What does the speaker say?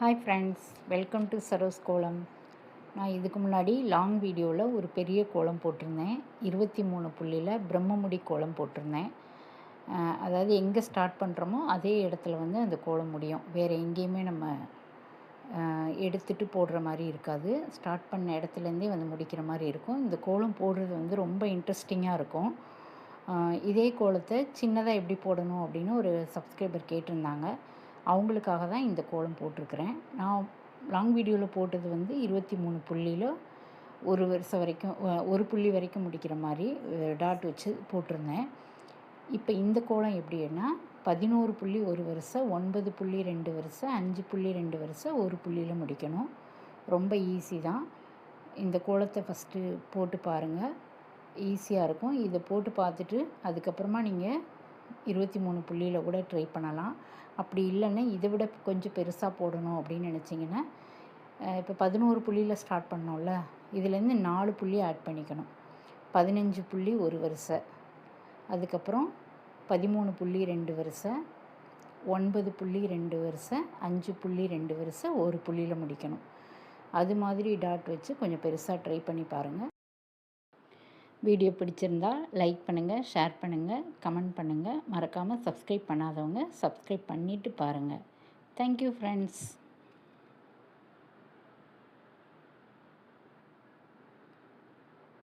Hi friends, welcome to Saro's கோலம். நான் இதுக்கு முன்னாடி லாங் வீடியோவில் ஒரு பெரிய கோலம் போட்டிருந்தேன். 23 புள்ளியில் பிரம்மமுடி கோலம் போட்டிருந்தேன். அதாவது எங்கே ஸ்டார்ட் பண்ணுறோமோ அதே இடத்துல வந்து அந்த கோலம் முடியும். வேறு எங்கேயுமே நம்ம எடுத்துகிட்டு போடுற மாதிரி இருக்காது. ஸ்டார்ட் பண்ண இடத்துலேருந்தே வந்து முடிக்கிற மாதிரி இருக்கும். இந்த கோலம் போடுறது வந்து ரொம்ப இன்ட்ரெஸ்டிங்காக இருக்கும். இதே கோலத்தை சின்னதாக எப்படி போடணும் அப்படின்னு ஒரு சப்ஸ்கிரைபர் கேட்டிருந்தாங்க. அவங்களுக்காக தான் இந்த கோலம் போட்டிருக்கிறேன். நான் லாங் வீடியோவில் போட்டது வந்து 23 புள்ளியில் ஒரு வருஷம் வரைக்கும் ஒரு புள்ளி வரைக்கும் முடிக்கிற மாதிரி டாட் வச்சு போட்டிருந்தேன். இப்போ இந்த கோலம் எப்படின்னா 11 புள்ளி ஒரு வரிசை, 9 புள்ளி 2 வரிசை, 5 புள்ளி 2 வரிசை, ஒரு புள்ளியில் முடிக்கணும். ரொம்ப ஈஸி தான். இந்த கோலத்தை ஃபஸ்ட்டு போட்டு பாருங்கள், ஈஸியாக இருக்கும். இதை போட்டு பார்த்துட்டு அதுக்கப்புறமா நீங்கள் 23 புள்ளியில் கூட ட்ரை பண்ணலாம். அப்படி இல்லைன்னா இதை விட கொஞ்சம் பெருசாக போடணும் அப்படின்னு நினச்சிங்கன்னா, இப்போ 11 புள்ளியில் ஸ்டார்ட் பண்ணோம்ல, இதுலேருந்து 4 புள்ளி ஆட் பண்ணிக்கணும். 15 புள்ளி ஒரு வரிசை, அதுக்கப்புறம் 13 புள்ளி 2 வரிசை, 9 புள்ளி 2 வரிசை, 5 புள்ளி 2 வரிசை, ஒரு புள்ளியில் முடிக்கணும். அது மாதிரி டாட் வச்சு கொஞ்சம் பெருசாக ட்ரை பண்ணி பாருங்கள். வீடியோ பிடிச்சிருந்தா லைக் பண்ணுங்கள், ஷேர் பண்ணுங்கள், கமெண்ட் பண்ணுங்கள். மறக்காமல் சப்ஸ்கிரைப் பண்ணாதவங்க சப்ஸ்கிரைப் பண்ணிவிட்டு பாருங்கள். Thank you friends.